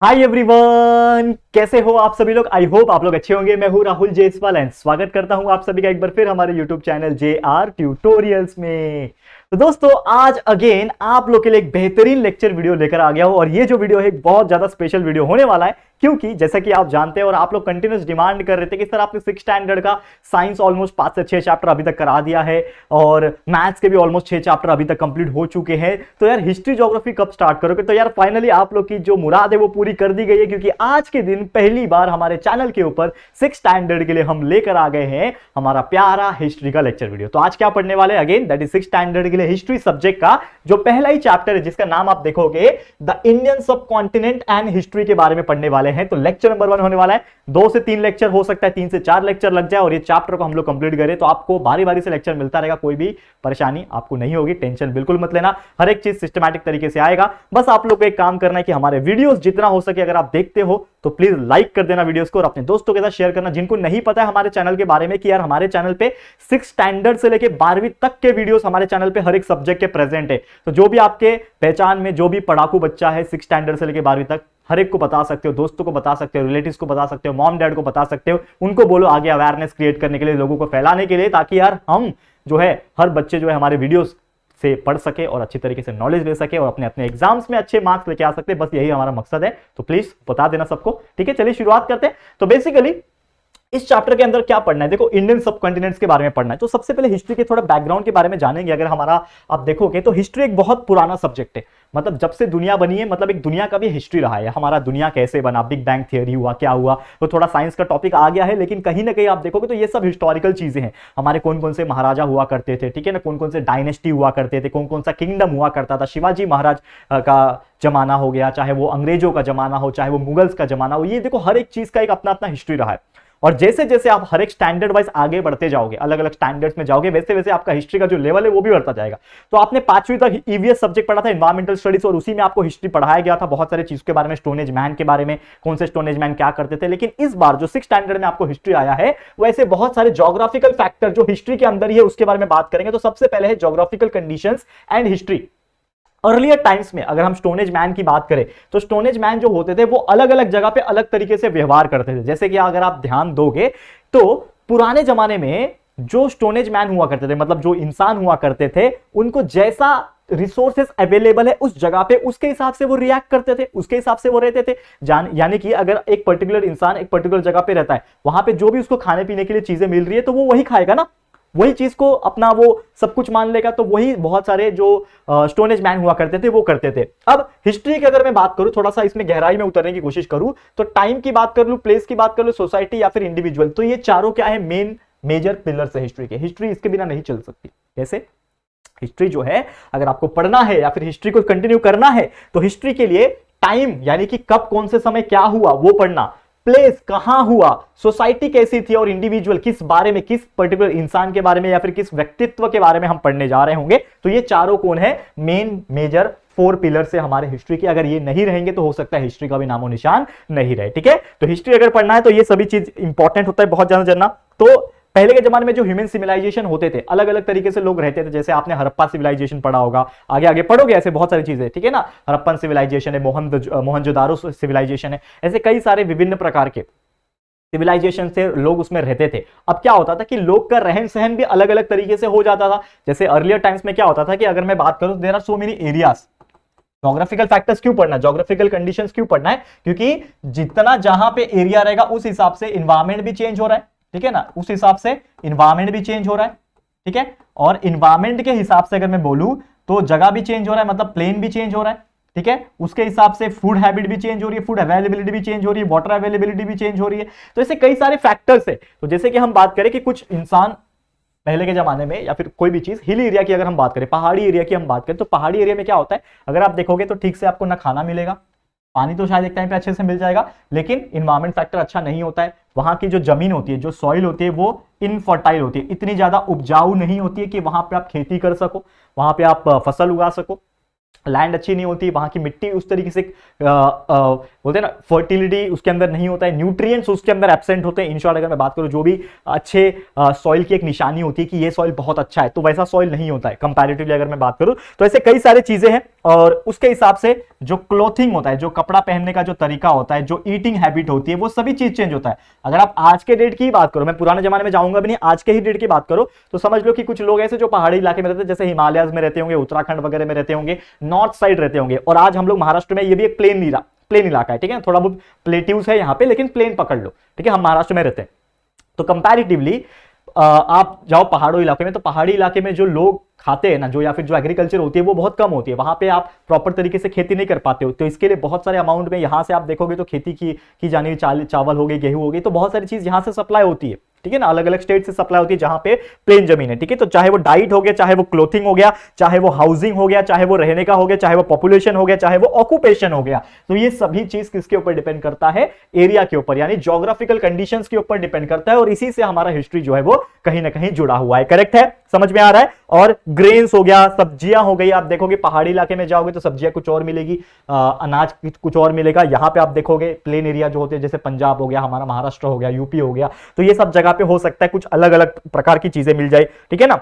Hi everyone, कैसे हो आप सभी लोग। आई होप आप लोग अच्छे होंगे। मैं हूं राहुल जेसवाल एंड स्वागत करता हूं आप सभी का एक बार फिर हमारे यूट्यूब चैनल JR ट्यूटोरियल्स में। तो दोस्तों आज अगेन आप लोग के लिए एक बेहतरीन लेक्चर वीडियो लेकर आ गया हूं और ये जो वीडियो है बहुत ज्यादा स्पेशल वीडियो होने वाला है, क्योंकि जैसा कि आप जानते हैं और आप लोग कंटिन्यूस डिमांड कर रहे थे कि सर आपने 6 स्टैंडर्ड का साइंस ऑलमोस्ट 5 से 6 चैप्टर अभी तक करा दिया है और मैथ्स के भी ऑलमोस्ट 6 चैप्टर अभी तक कंप्लीट हो चुके हैं, तो यार हिस्ट्री ज्योग्राफी कब स्टार्ट करोगे। तो यार फाइनली आप लोग की जो मुराद है वो पूरी कर दी गई है, क्योंकि आज के दिन पहली बार हमारे चैनल के ऊपर 6 स्टैंडर्ड के लिए हम लेकर आ गए हैं हमारा प्यारा हिस्ट्री का लेक्चर वीडियो। तो आज क्या पढ़ने वाले हैं, अगेन दैट इज 6 स्टैंडर्ड के लिए हिस्ट्री सब्जेक्ट का जो पहला ही चैप्टर है जिसका नाम आप देखोगे द इंडियन सब कॉन्टिनेंट एंड हिस्ट्री के बारे में पढ़ने वाले हैं। तो लेक्चर नंबर 1 होने वाला है। 2 से 3 लेक्चर हो सकता है, 3 से 4 लेक्चर लग जाए और ये चैप्टर को हम लोग कंप्लीट करें तो आपको बारी बारी से लेक्चर मिलता रहेगा, कोई भी परेशानी आपको नहीं होगी। टेंशन बिल्कुल मत लेना, हर एक चीज सिस्टमैटिक तरीके से आएगा। बस आप लोग को एक काम करना है कि हमारे वीडियोस जितना हो सके अगर आप देखते हो तो प्लीज लाइक कर देना वीडियोस को और अपने दोस्तों के साथ शेयर करना। जिनको नहीं पता है हमारे चैनल के बारे में कि यार हमारे चैनल पे 6 स्टैंडर्ड से लेके 12वीं तक के वीडियोस हमारे चैनल पे हर एक सब्जेक्ट के प्रेजेंट है। तो जो भी आपके पहचान में जो भी पढ़ाकू बच्चा है 6 स्टैंडर्ड से लेके 12वीं तक, हर एक को बता सकते हो, दोस्तों को बता सकते हो, रिलेटिव्स को बता सकते हो, मॉम डैड को बता सकते हो, उनको बोलो आगे अवेयरनेस क्रिएट करने के लिए, लोगों को फैलाने के लिए, ताकि यार हम जो है हर बच्चे जो है हमारे वीडियोस से पढ़ सके और अच्छी तरीके से नॉलेज ले सके और अपने अपने एग्जाम्स में अच्छे मार्क्स लेके आ सकते। बस यही हमारा मकसद है, तो प्लीज बता देना सबको। ठीक है, चलिए शुरुआत करते हैं। तो बेसिकली इस चैप्टर के अंदर क्या पढ़ना है, देखो इंडियन सब कॉन्टिनेंट्स के बारे में पढ़ना है। तो सबसे पहले हिस्ट्री के थोड़ा बैकग्राउंड के बारे में जानेंगे। अगर हमारा आप देखोगे तो हिस्ट्री एक बहुत पुराना सब्जेक्ट है, मतलब जब से दुनिया बनी है, मतलब एक दुनिया का भी हिस्ट्री रहा है। हमारा दुनिया कैसे बना, बिग बैंग थियरी हुआ, क्या हुआ, तो थोड़ा साइंस का टॉपिक आ गया है, लेकिन कहीं ना कहीं आप देखोगे तो ये सब हिस्टोरिकल चीजें हैं। हमारे कौन कौन से महाराजा हुआ करते थे, ठीक है ना, कौन कौन से डायनेस्टी हुआ करते थे, कौन कौन सा किंगडम हुआ करता था। शिवाजी महाराज का जमाना हो गया, चाहे वो अंग्रेजों का जमाना हो, चाहे वो मुगल्स का जमाना हो, ये देखो हर एक चीज का एक अपना अपना हिस्ट्री रहा है। और जैसे जैसे आप हर एक स्टैंडर्ड वाइज आगे बढ़ते जाओगे, अलग अलग स्टैंडर्ड्स में जाओगे, वैसे वैसे आपका हिस्ट्री का जो लेवल है वो भी बढ़ता जाएगा। तो आपने 5वीं तक ईवीएस सब्जेक्ट पढ़ा था, एनवायरमेंटल स्टडीज, और उसी में आपको हिस्ट्री पढ़ाया गया था बहुत सारे चीजों के बारे में, स्टोनेज मैन के बारे में, कौन से स्टोनेज मैन क्या करते थे। लेकिन इस बार जो 6 स्टैंडर्ड में आपको हिस्ट्री आया है वो ऐसे बहुत सारे ज्योग्राफिकल फैक्टर जो हिस्ट्री के अंदर ही है उसके बारे में बात करेंगे। तो सबसे पहले है geographical conditions and history. Earlier times में अगर हम स्टोनेज मैन की बात करें तो स्टोनेज मैन जो होते थे वो अलग अलग जगह पे अलग तरीके से व्यवहार करते थे। जैसे कि अगर आप ध्यान दोगे तो पुराने जमाने में जो स्टोनेज मैन हुआ करते थे, मतलब जो इंसान हुआ करते थे, उनको जैसा रिसोर्सेस अवेलेबल है उस जगह पे उसके हिसाब से वो रिएक्ट करते थे, उसके हिसाब से वो रहते थे। यानी कि अगर एक पर्टिकुलर इंसान एक पर्टिकुलर जगह पे रहता है, वहां पे जो भी उसको खाने पीने के लिए चीजें मिल रही है तो वो वही खाएगा ना, वही चीज को अपना वो सब कुछ मान लेगा। तो वही बहुत सारे जो स्टोनेज मैन हुआ करते थे वो करते थे। अब हिस्ट्री की अगर मैं बात करूं, थोड़ा सा इसमें गहराई में उतरने की कोशिश करूं, तो टाइम की बात कर लूं, प्लेस की बात कर लूं, सोसाइटी या फिर इंडिविजुअल, तो ये चारों क्या है, मेन मेजर पिलर्स है हिस्ट्री के। हिस्ट्री इसके बिना नहीं चल सकती। कैसे? हिस्ट्री जो है अगर आपको पढ़ना है या फिर हिस्ट्री को कंटिन्यू करना है तो हिस्ट्री के लिए टाइम यानी कि कब कौन से समय क्या हुआ वो पढ़ना, प्लेस कहां हुआ, सोसाइटी कैसी थी, और इंडिविजुअल किस बारे में, किस पर्टिकुलर इंसान के बारे में या फिर किस व्यक्तित्व के बारे में हम पढ़ने जा रहे होंगे। तो ये चारों कौन है, मेन मेजर 4 पिलर से हमारे हिस्ट्री के। अगर ये नहीं रहेंगे तो हो सकता है हिस्ट्री का भी नामो निशान नहीं रहे। ठीक है, तो हिस्ट्री अगर पढ़ना है तो ये सभी चीज इंपॉर्टेंट होता है, बहुत ज्यादा जानना। तो पहले के जमाने में जो ह्यूमन सिविलाइजेशन होते थे, अलग अलग तरीके से लोग रहते थे। जैसे आपने हड़प्पा सिविलाइजेशन पढ़ा होगा, आगे आगे पढ़ोगे ऐसे बहुत सारी चीजें, ठीक है ना। हड़प्पन सिविलाइजेशन है, मोहनजोदारो सिविलाइजेशन है, ऐसे कई सारे विभिन्न प्रकार के सिविलाइजेशन से लोग उसमें रहते थे। अब क्या होता था कि लोग का रहन सहन भी अलग अलग तरीके से हो जाता था। जैसे अर्लियर टाइम्स में क्या होता था कि अगर मैं बात करूं, there are so many areas. Geographical factors क्यों पढ़ना है, ज्योग्राफिकल कंडीशंस क्यों पढ़ना है, क्योंकि जितना जहां पे एरिया रहेगा उस हिसाब से इन्वायरमेंट भी चेंज हो रहा है, ठीक है ना, उस हिसाब से इन्वायरमेंट भी चेंज हो रहा है। ठीक है, और इन्वायरमेंट के हिसाब से अगर मैं बोलूं तो जगह भी चेंज हो रहा है, मतलब प्लेन भी चेंज हो रहा है। ठीक है, उसके हिसाब से फूड हैबिट भी चेंज हो रही है, फूड अवेलेबिलिटी भी चेंज हो रही है, वाटर अवेलेबिलिटी भी चेंज हो रही है। तो ऐसे कई सारे फैक्टर्स है। तो जैसे कि हम बात करें कि कुछ इंसान पहले के जमाने में या फिर कोई भी चीज, हिल एरिया की अगर हम बात करें, पहाड़ी एरिया की हम बात करें, तो पहाड़ी एरिया में क्या होता है, अगर आप देखोगे तो ठीक से आपको ना खाना मिलेगा, पानी तो शायद एक टाइम पे अच्छे से मिल जाएगा, लेकिन इन्वायरमेंट फैक्टर अच्छा नहीं होता है। वहां की जो जमीन होती है, जो सॉइल होती है, वो इनफर्टाइल होती है, इतनी ज्यादा उपजाऊ नहीं होती है कि वहां पे आप खेती कर सको, वहां पे आप फसल उगा सको। लैंड अच्छी नहीं होती, वहां की मिट्टी उस तरीके से बोलते हैं ना, फर्टिलिटी उसके अंदर नहीं होता है, न्यूट्रिएंट्स उसके अंदर एब्सेंट होते हैं। इन शॉर्ट अगर मैं बात करूं, जो भी अच्छे सॉइल की एक निशानी होती है कि ये सॉइल बहुत अच्छा है, तो वैसा सॉइल नहीं होता है कंपैरेटिवली अगर मैं बात करूं। तो ऐसे कई सारी चीजें हैं और उसके हिसाब से जो क्लोथिंग होता है, जो कपड़ा पहनने का जो तरीका होता है, जो ईटिंग हैबिट होती है, वो सभी चीज चेंज होता है। अगर आप आज के डेट की बात करो, मैं पुराने जमाने में जाऊंगा भी नहीं, आज के ही डेट की बात करो, तो समझ लो कि कुछ लोग ऐसे जो पहाड़ी इलाके में रहते हैं, जैसे हिमालयाज में रहते होंगे, उत्तराखंड वगैरह में रहते होंगे, नॉर्थ साइड रहते होंगे, और आज हम लोग महाराष्ट्र में, ये भी एक प्लेन इलाका है, ठीक है, थोड़ा बहुत प्लेट्यूज है यहाँ पे, लेकिन प्लेन पकड़ लो, ठीक है, हम महाराष्ट्र में रहते हैं। तो कंपैरेटिवली आप जाओ पहाड़ों इलाके में, तो पहाड़ी इलाके में जो लोग खाते हैं ना, जो या फिर जो एग्रीकल्चर होती है वो बहुत कम होती है, वहां पे आप प्रॉपर तरीके से खेती नहीं कर पाते हो, तो इसके लिए बहुत सारे अमाउंट में यहां से आप देखोगे तो खेती की जानी, चावल हो गई, गेहूं हो गई, तो बहुत सारी चीज यहां से सप्लाई होती है, ठीक है ना, अलग अलग स्टेट से सप्लाई होती है जहां पे प्लेन जमीन है, ठीक है। तो चाहे वो डाइट हो गया, चाहे वो क्लोथिंग हो गया, चाहे वो हाउसिंग हो गया, चाहे वो रहने का हो गया, चाहे वो पॉपुलेशन हो गया, चाहे वो ऑक्यूपेशन हो गया, तो ये सभी चीज किसके ऊपर डिपेंड करता है, एरिया के ऊपर, यानी ज्योग्राफिकल कंडीशंस के ऊपर डिपेंड करता है, और इसी से हमारा हिस्ट्री जो है वो कहीं ना कहीं जुड़ा हुआ है। करेक्ट है, समझ में आ रहा है। और ग्रेन्स हो गया, सब्जियां हो गई, आप देखोगे पहाड़ी इलाके में जाओगे तो सब्जियां कुछ और मिलेगी, अनाज कुछ और मिलेगा, यहां पे आप देखोगे प्लेन एरिया जो होते हैं, जैसे पंजाब हो गया, हमारा महाराष्ट्र हो गया, यूपी हो गया, तो ये सब जगह पे हो सकता है कुछ अलग अलग प्रकार की चीजें मिल जाए, ठीक है ना।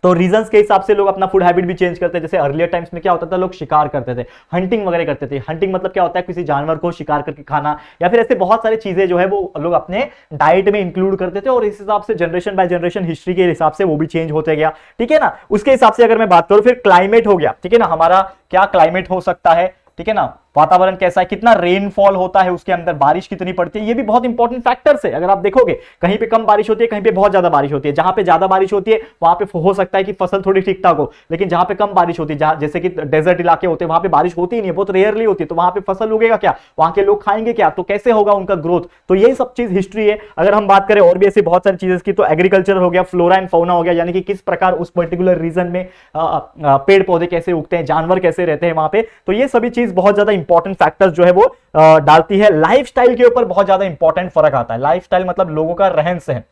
तो रीजंस के हिसाब से लोग अपना फूड हैबिट भी चेंज करते हैं। जैसे अर्लियर टाइम्स में क्या होता था, लोग शिकार करते थे, हंटिंग वगैरह करते थे। हंटिंग मतलब क्या होता है, किसी जानवर को शिकार करके खाना, या फिर ऐसे बहुत सारी चीजें जो है वो लोग अपने डाइट में इंक्लूड करते थे, और इस हिसाब से जनरेशन बाय जनरेशन हिस्ट्री के हिसाब से वो भी चेंज होते गया, ठीक है ना। उसके हिसाब से अगर मैं बात करूं, फिर क्लाइमेट हो गया, ठीक है ना, हमारा क्या क्लाइमेट हो सकता है, ठीक है ना, वातावरण कैसा है, कितना रेनफॉल होता है, उसके अंदर बारिश कितनी पड़ती है, ये भी बहुत इंपॉर्टेंट फैक्टर्स है। अगर आप देखोगे कहीं पे कम बारिश होती है, कहीं पे बहुत ज्यादा बारिश होती है, जहां पे ज्यादा बारिश होती है वहां पे हो सकता है कि फसल थोड़ी ठीक ठाक हो, लेकिन जहां पे कम बारिश होती है, जहां जैसे कि डेजर्ट इलाके होते हैं, वहां पे बारिश होती ही नहीं है, बहुत रेयरली होती है, तो वहां पे फसल उगेगा क्या, वहां के लोग खाएंगे क्या, तो कैसे होगा उनका ग्रोथ, तो ये सब चीज हिस्ट्री है। अगर हम बात करें और भी ऐसी बहुत सारी चीजें की, तो एग्रीकल्चर हो गया, फ्लोरा एंड फौना हो गया, यानी कि किस प्रकार उस पर्टिकुलर रीजन में पेड़ पौधे कैसे उगते हैं, जानवर कैसे रहते हैं वहां पे, तो ये सभी चीज बहुत ज्यादा इंपॉर्टेंट फैक्टर्स जो है वो डालती है। लाइफस्टाइल के ऊपर बहुत ज्यादा इंपॉर्टेंट फर्क आता है। लाइफस्टाइल मतलब लोगों का रहन सहन,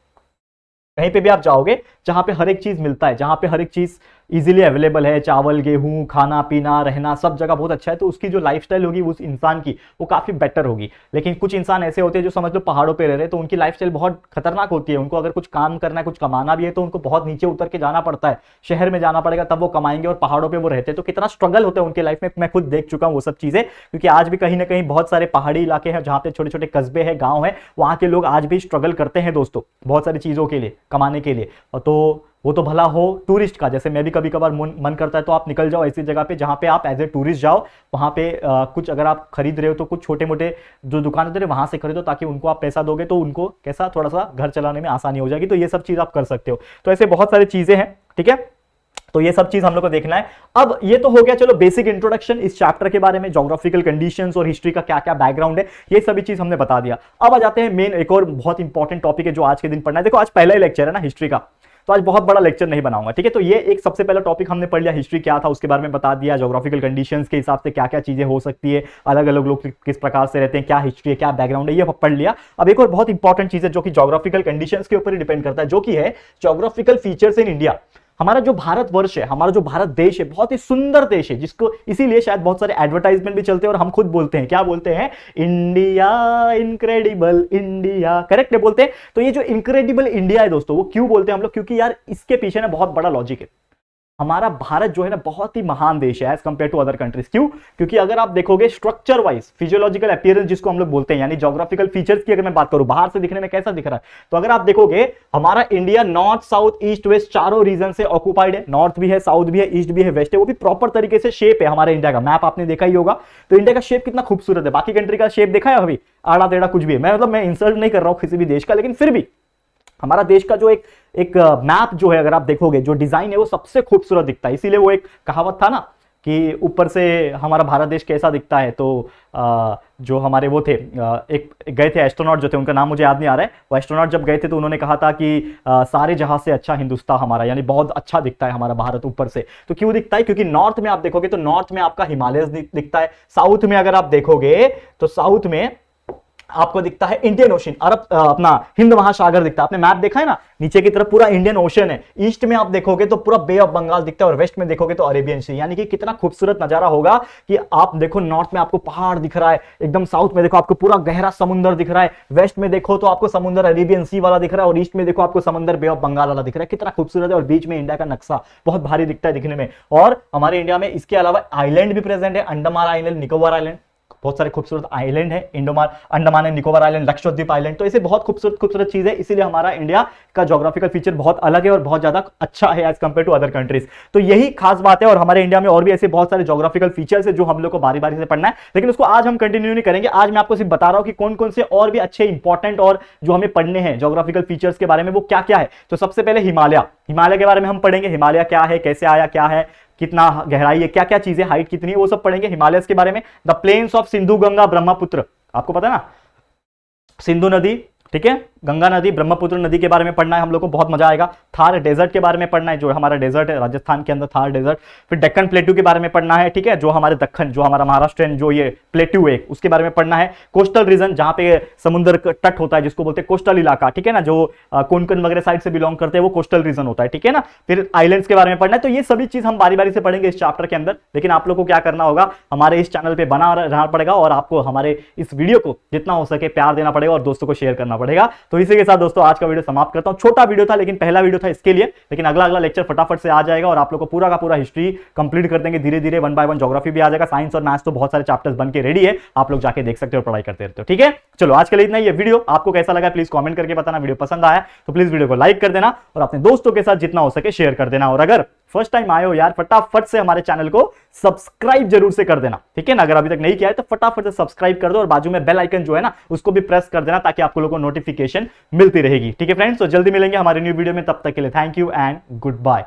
कहीं पे भी आप जाओगे जहां पे हर एक चीज मिलता है, जहां पे हर एक चीज इजीली अवेलेबल है, चावल गेहूं, खाना पीना रहना सब जगह बहुत अच्छा है, तो उसकी जो लाइफस्टाइल होगी उस इंसान की वो काफी बेटर होगी। लेकिन कुछ इंसान ऐसे होते हैं जो समझ लो पहाड़ों पे रह रहे हैं, तो उनकी लाइफस्टाइल बहुत खतरनाक होती है। उनको अगर कुछ काम करना है, कुछ कमाना भी है, तो उनको बहुत नीचे उतर के जाना पड़ता है, शहर में जाना पड़ेगा तब वो कमाएंगे, और पहाड़ों पर वो रहते हैं तो कितना स्ट्रगल होता है उनके लाइफ में, मैं खुद देख चुका हूँ वो सब चीजें। क्योंकि आज भी कहीं ना कहीं बहुत सारे पहाड़ी इलाके हैं जहाँ पे छोटे छोटे कस्बे हैं, गाँव है, वहां के लोग आज भी स्ट्रगल करते हैं दोस्तों, बहुत सारी चीजों के लिए, कमाने के लिए। तो वो तो भला हो टूरिस्ट का, जैसे मैं भी कभी कभार मन करता है तो आप निकल जाओ ऐसी जगह पे जहां पे आप एज ए टूरिस्ट जाओ, वहां पे कुछ अगर आप खरीद रहे हो तो कुछ छोटे मोटे जो दुकान होते हैं वहां से खरीदो, ताकि उनको आप पैसा दोगे तो उनको कैसा थोड़ा सा घर चलाने में आसानी हो जाएगी। तो ये सब चीज आप कर सकते हो। तो ऐसे बहुत सारी चीजें हैं, ठीक है, तो ये सब चीज हम लोग को देखना है। अब ये तो हो गया चलो बेसिक इंट्रोडक्शन इस चैप्टर के बारे में, ज्योग्राफिकल कंडीशंस और हिस्ट्री का क्या क्या बैकग्राउंड है, ये सभी चीज हमने बता दिया। अब आ जाते हैं मेन, एक और बहुत इंपॉर्टेंट टॉपिक है जो आज के दिन पढ़ना है। देखो आज पहला ही लेक्चर है ना हिस्ट्री का, तो आज बहुत बड़ा लेक्चर नहीं बनाऊंगा, ठीक है। तो ये एक सबसे पहला टॉपिक हमने पढ़ लिया, हिस्ट्री क्या था उसके बारे में बता दिया, ज्योग्राफिकल कंडीशंस के हिसाब से क्या क्या चीजें हो सकती है, अलग अलग लोग किस प्रकार से रहते हैं, क्या हिस्ट्री है, क्या बैकग्राउंड है, ये पढ़ लिया। अब एक और बहुत इंपॉर्टेंट चीज है जो कि ज्योग्राफिकल कंडीशंस के ऊपर ही डिपेंड करता है, जो कि है ज्योग्राफिकल फीचर्स इन इंडिया। हमारा जो भारत वर्ष है, हमारा जो भारत देश है, बहुत ही सुंदर देश है, जिसको इसीलिए शायद बहुत सारे एडवर्टाइजमेंट भी चलते हैं और हम खुद बोलते हैं, क्या बोलते हैं, इंडिया इनक्रेडिबल इंडिया, करेक्ट है बोलते हैं। तो ये जो इनक्रेडिबल इंडिया है दोस्तों, वो क्यों बोलते हैं हम लोग, क्योंकि यार इसके पीछे ना बहुत बड़ा लॉजिक है। हमारा भारत जो है ना बहुत ही महान देश है as compare to other countries. क्यों? क्योंकि अगर आप देखोगे स्ट्रक्चर वाइज, फिजियोलॉजिकल अपीयरेंस जिसको हम लोग बोलते हैं, यानी ज्योग्राफिकल फीचर्स की अगर मैं बात करूं, बाहर से दिखने में कैसा दिख रहा है, तो अगर आप देखोगे हमारा India north south east west चारों रीजन से ऑक्युपाइड है। नॉर्थ भी है, साउथ भी है, ईस्ट भी है, वेस्ट है, वो भी प्रॉपर तरीके से शेप है हमारे इंडिया का। मैप आपने देखा ही होगा, तो इंडिया का शेप कितना खूबसूरत है। बाकी कंट्री का शेप देखा है अभी, आड़ा टेढ़ा कुछ भी है। मैं इंसल्ट नहीं कर रहा हूं किसी भी देश का, लेकिन फिर भी हमारा देश का जो एक मैप जो है, अगर आप देखोगे जो डिजाइन है वो सबसे खूबसूरत दिखता है। इसीलिए वो एक कहावत था ना कि ऊपर से हमारा भारत देश कैसा दिखता है, तो जो हमारे वो थे एक गए थे एस्ट्रोनॉट जो थे, उनका नाम मुझे याद नहीं आ रहा है, वो एस्ट्रोनॉट जब गए थे तो उन्होंने कहा था कि सारे जहां से अच्छा हिंदुस्तान हमारा, यानी बहुत अच्छा दिखता है हमारा भारत ऊपर से। तो क्यों दिखता है? क्योंकि नॉर्थ में आप देखोगे तो नॉर्थ में आपका हिमालय दिखता है, साउथ में अगर आप देखोगे तो साउथ में आपको दिखता है इंडियन ओशन, अरब अपना हिंद महासागर दिखता है। आपने मैप देखा है ना, नीचे की तरफ पूरा इंडियन ओशन है, ईस्ट में आप देखोगे तो पूरा बे ऑफ बंगाल दिखता है और वेस्ट में देखोगे तो अरेबियन सी। यानी कि कितना खूबसूरत नजारा होगा कि आप देखो नॉर्थ में आपको पहाड़ दिख रहा है एकदम, साउथ में देखो आपको पूरा गहरा समुद्र दिख रहा है, वेस्ट में देखो तो आपको समुद्र अरेबियन सी वाला दिख रहा है और ईस्ट में देखो आपको समुद्र बे ऑफ बंगाल वाला दिख रहा है। कितना खूबसूरत है, और बीच में इंडिया का नक्शा बहुत भारी दिखता है दिखने में। और हमारे इंडिया में इसके अलावा आइलैंड भी प्रेजेंट है, अंडमान आइलैंड, निकोबार आइलैंड, बहुत सारे खूबसूरत आइलैंड है, Andaman and Nicobar island, Lakshadweep island. तो ऐसे बहुत खूबसूरत खूबसूरत चीज है, इसीलिए हमारा इंडिया का ज्योग्राफिकल फीचर बहुत अलग है और बहुत ज्यादा अच्छा है as compare to other countries. तो यही खास बात है, और हमारे इंडिया में और भी ऐसे बहुत सारे ज्योग्राफिकल फीचर्स है जो हम लोग को बारी बारी से पढ़ना है, लेकिन उसको आज हम कंटिन्यू नहीं करेंगे। आज मैं आपको सिर्फ बता रहा हूं कि कौन कौन से और भी अच्छे इंपॉर्टेंट और जो हमें पढ़ने हैं ज्योग्राफिकल फीचर्स के बारे में, वो क्या क्या है। तो सबसे पहले हिमालय के बारे में हम पढ़ेंगे, हिमालय क्या है, कैसे आया, क्या है, कितना गहराई है, क्या क्या चीजें, हाइट कितनी है, वो सब पढ़ेंगे हिमालयस के बारे में। The plains of Sindhu Ganga Brahmaputra, आपको पता है ना, सिंधु नदी, ठीक है, गंगा नदी, ब्रह्मपुत्र नदी के बारे में पढ़ना है हम लोग को, बहुत मजा आएगा। थार डेजर्ट के बारे में पढ़ना है, जो हमारा डेजर्ट है राजस्थान के अंदर, थार डेजर्ट। फिर डेक्कन प्लेट्यू के बारे में पढ़ना है, ठीक है, जो हमारे दक्कन, जो हमारा महाराष्ट्र जो ये प्लेट्यू है उसके बारे में पढ़ना है। कोस्टल रीजन, जहां पे समुद्र तट होता है जिसको बोलते हैं कोस्टल इलाका, ठीक है ना, जो कोंकण वगैरह साइड से बिलोंग करते हैं वो कोस्टल रीजन होता है, ठीक है ना। फिर आइलैंड्स के बारे में पढ़ना है। तो ये सभी चीज हम बारी बारी से पढ़ेंगे इस चैप्टर के अंदर, लेकिन आप लोग को क्या करना होगा, हमारे इस चैनल पे बना रहना पड़ेगा और आपको हमारे इस वीडियो को जितना हो सके प्यार देना पड़ेगा और दोस्तों को शेयर करना पड़ेगा। तो इसी के साथ दोस्तों आज का वीडियो समाप्त करता हूं। छोटा वीडियो था लेकिन पहला वीडियो था इसके लिए, लेकिन अगला लेक्चर फटाफट से आ जाएगा और आप लोग को पूरा का पूरा हिस्ट्री कंप्लीट कर देंगे धीरे धीरे, 1 बाय 1 ज्योग्राफी भी आ जाएगा, साइंस और मैथ्स तो बहुत सारे चैप्टर्स बन के रेडी है, आप लोग जाके देख सकते हो और पढ़ाई करते रहते हो, ठीक है। चलो आज के लिए इतना ही। ये वीडियो आपको कैसा लगा प्लीज कमेंट करके बताना, वीडियो पसंद आया तो प्लीज वीडियो को लाइक कर देना और अपने दोस्तों के साथ जितना हो सके शेयर कर देना। और अगर फर्स्ट टाइम आए हो यार, फटाफट से हमारे चैनल को सब्सक्राइब जरूर से कर देना, ठीक है ना। अगर अभी तक नहीं किया है तो फटाफट से सब्सक्राइब कर दो और बाजू में बेल आइकन जो है ना उसको भी प्रेस कर देना, ताकि आप लोगों को नोटिफिकेशन मिलती रहेगी, ठीक है फ्रेंड्स। तो जल्दी मिलेंगे हमारे न्यू वीडियो में, तब तक के लिए thank you and good bye.